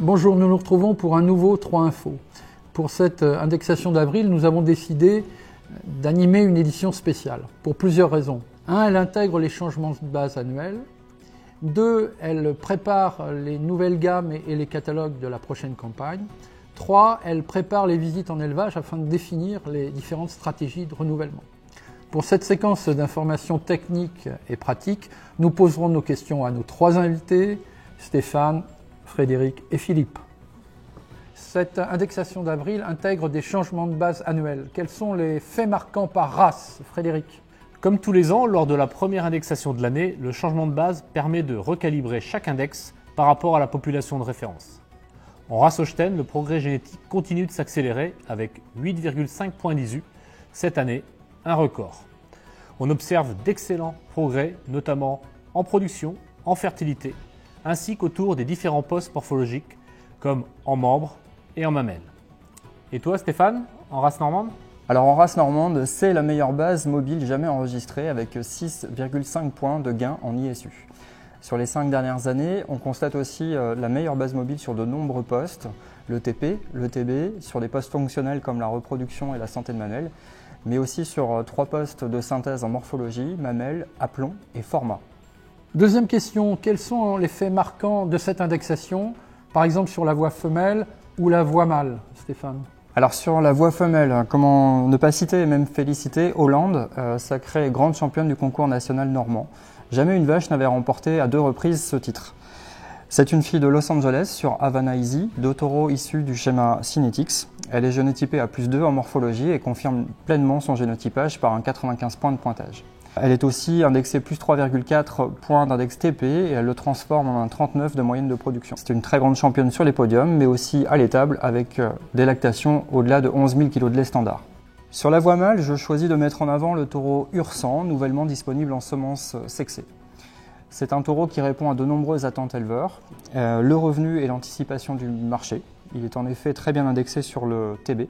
Bonjour, nous nous retrouvons pour un nouveau 3 Info. Pour cette indexation d'avril, nous avons décidé d'animer une édition spéciale pour plusieurs raisons. 1, elle intègre les changements de base annuels. 2, elle prépare les nouvelles gammes et les catalogues de la prochaine campagne. 3, elle prépare les visites en élevage afin de définir les différentes stratégies de renouvellement. Pour cette séquence d'informations techniques et pratiques, nous poserons nos questions à nos 3 invités, Stéphane, Frédéric et Philippe. Cette indexation d'avril intègre des changements de base annuels. Quels sont les faits marquants par race, Frédéric? Comme tous les ans, lors de la première indexation de l'année, le changement de base permet de recalibrer chaque index par rapport à la population de référence. En race Holstein, le progrès génétique continue de s'accélérer avec 8,5 points d'ISU. Cette année, un record. On observe d'excellents progrès, notamment en production, en fertilité, ainsi qu'autour des différents postes morphologiques, comme en membres et en mamelles. Et toi, Stéphane, en race normande? Alors en race normande, c'est la meilleure base mobile jamais enregistrée avec 6,5 points de gain en ISU. Sur les 5 dernières années, on constate aussi la meilleure base mobile sur de nombreux postes, le TP, le TB, sur des postes fonctionnels comme la reproduction et la santé de mamelle, mais aussi sur 3 postes de synthèse en morphologie, mamelle, aplomb et format. Deuxième question, quels sont les faits marquants de cette indexation, par exemple sur la voix femelle ou la voix mâle, Stéphane? Alors sur la voix femelle, comment ne pas citer et même féliciter Hollande, sacrée grande championne du concours national normand. Jamais une vache n'avait remporté à 2 reprises ce titre. C'est une fille de Los Angeles sur Havana Easy, 2 taureaux issus du schéma Synetics. Elle est génotypée à +2 en morphologie et confirme pleinement son génotypage par un 95 points de pointage. Elle est aussi indexée plus 3,4 points d'index TP et elle le transforme en un 39 de moyenne de production. C'est une très grande championne sur les podiums, mais aussi à l'étable avec des lactations au-delà de 11 000 kg de lait standard. Sur la voie mâle, je choisis de mettre en avant le taureau Ursan, nouvellement disponible en semences sexées. C'est un taureau qui répond à de nombreuses attentes éleveurs, le revenu et l'anticipation du marché. Il est en effet très bien indexé sur le TB.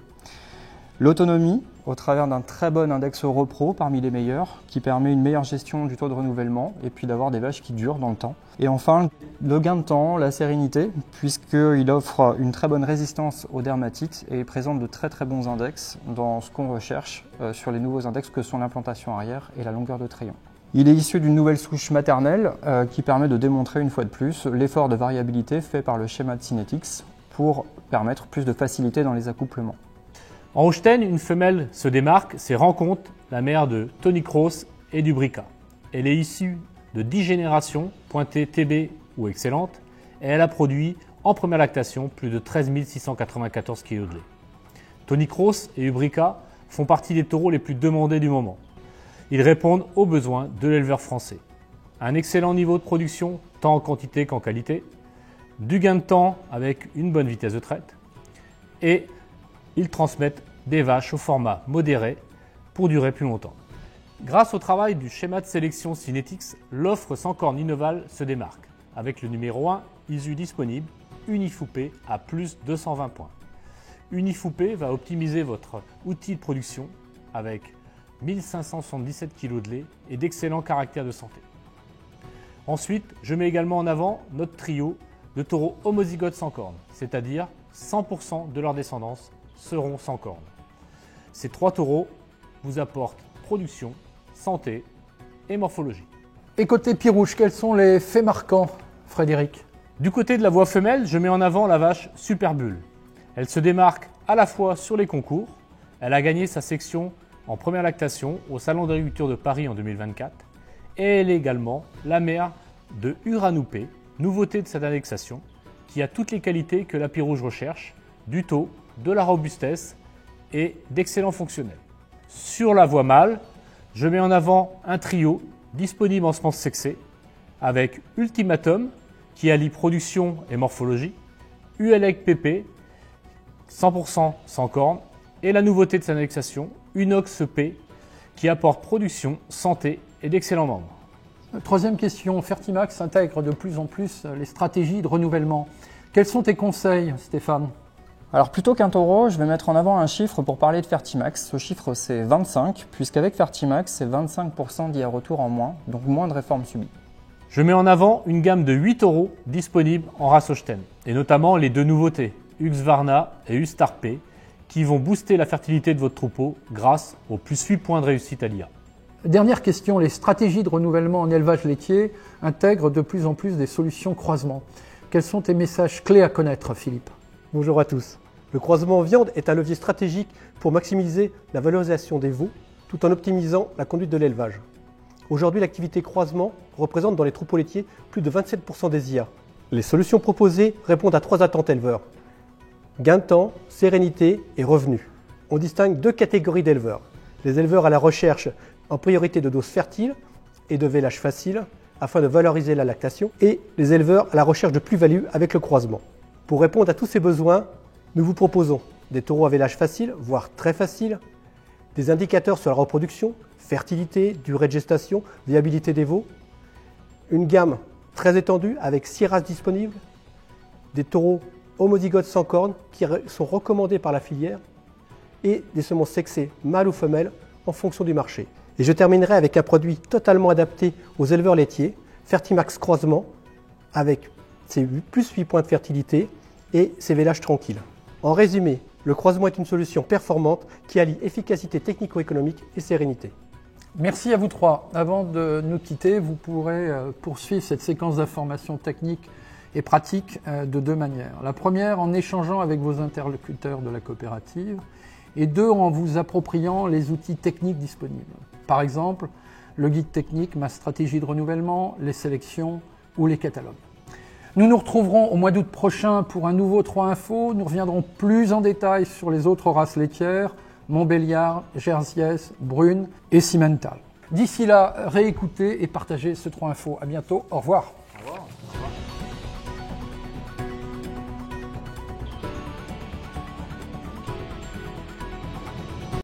L'autonomie, au travers d'un très bon index repro parmi les meilleurs, qui permet une meilleure gestion du taux de renouvellement et puis d'avoir des vaches qui durent dans le temps. Et enfin, le gain de temps, la sérénité, puisqu'il offre une très bonne résistance aux dermatites et présente de très très bons index dans ce qu'on recherche sur les nouveaux index que sont l'implantation arrière et la longueur de trayon. Il est issu d'une nouvelle souche maternelle qui permet de démontrer une fois de plus l'effort de variabilité fait par le schéma de Synetics pour permettre plus de facilité dans les accouplements. En Holstein, une femelle se démarque, c'est Rencontre, la mère de Tony Cross et du Brica. Elle est issue de 10 générations, pointées TB ou excellentes, et elle a produit en première lactation plus de 13 694 kg de lait. Tony Cross et Ubrica font partie des taureaux les plus demandés du moment. Ils répondent aux besoins de l'éleveur français. Un excellent niveau de production, tant en quantité qu'en qualité, du gain de temps avec une bonne vitesse de traite, et ils transmettent des vaches au format modéré pour durer plus longtemps. Grâce au travail du schéma de sélection Synetics, l'offre sans corne Innoval se démarque, avec le numéro 1 ISU disponible, Unifoupé à plus 220 points. Unifoupé va optimiser votre outil de production avec 1577 kg de lait et d'excellents caractères de santé. Ensuite, je mets également en avant notre trio de taureaux homozygotes sans cornes, c'est-à-dire 100% de leur descendance seront sans cornes. Ces 3 taureaux vous apportent production, santé et morphologie. Et côté Pirouche, quels sont les faits marquants, Frédéric? Du côté de la voie femelle, je mets en avant la vache Superbull. Elle se démarque à la fois sur les concours, elle a gagné sa section en première lactation au Salon d'agriculture de Paris en 2024 et elle est également la mère de Uranoupé, nouveauté de cette indexation, qui a toutes les qualités que la Pirouge recherche, du taux, de la robustesse et d'excellents fonctionnels. Sur la voie mâle, je mets en avant un trio disponible en semences sexées avec Ultimatum qui allie production et morphologie, ULEC PP 100% sans cornes et la nouveauté de cette indexation, Unox P qui apporte production, santé et d'excellents membres. Troisième question, Fertimax intègre de plus en plus les stratégies de renouvellement. Quels sont tes conseils, Stéphane? Alors plutôt qu'un taureau, je vais mettre en avant un chiffre pour parler de Fertimax. Ce chiffre c'est 25, puisqu'avec Fertimax, c'est 25% d'IA retour en moins, donc moins de réformes subies. Je mets en avant une gamme de 8 taureaux disponibles en race Holstein. et notamment les 2 nouveautés, Husqvarna et Ustarp, qui vont booster la fertilité de votre troupeau grâce aux plus 8 points de réussite à l'IA. Dernière question, les stratégies de renouvellement en élevage laitier intègrent de plus en plus des solutions croisement. Quels sont tes messages clés à connaître, Philippe? Bonjour à tous. Le croisement en viande est un levier stratégique pour maximiser la valorisation des veaux tout en optimisant la conduite de l'élevage. Aujourd'hui, l'activité croisement représente dans les troupeaux laitiers plus de 27% des IA. Les solutions proposées répondent à 3 attentes éleveurs. Gain de temps, sérénité et revenus. On distingue 2 catégories d'éleveurs. Les éleveurs à la recherche en priorité de doses fertiles et de vélage facile afin de valoriser la lactation et les éleveurs à la recherche de plus-value avec le croisement. Pour répondre à tous ces besoins, nous vous proposons des taureaux à vélage facile, voire très facile, des indicateurs sur la reproduction, fertilité, durée de gestation, viabilité des veaux, une gamme très étendue avec 6 races disponibles, des taureaux homozygotes sans cornes qui sont recommandés par la filière et des semences sexées mâles ou femelles en fonction du marché. Et je terminerai avec un produit totalement adapté aux éleveurs laitiers, Fertimax Croisement, avec ses plus 8 points de fertilité et ses vélages tranquilles. En résumé, le croisement est une solution performante qui allie efficacité technico-économique et sérénité. Merci à vous 3. Avant de nous quitter, vous pourrez poursuivre cette séquence d'informations techniques et pratiques de 2 manières. La première, en échangeant avec vos interlocuteurs de la coopérative, et 2, en vous appropriant les outils techniques disponibles. Par exemple, le guide technique, ma stratégie de renouvellement, les sélections ou les catalogues. Nous nous retrouverons au mois d'août prochain pour un nouveau 3 Info. Nous reviendrons plus en détail sur les autres races laitières, Montbéliard, Jersiès, Brune et Simmental. D'ici là, réécoutez et partagez ce 3 Info. À bientôt, au revoir.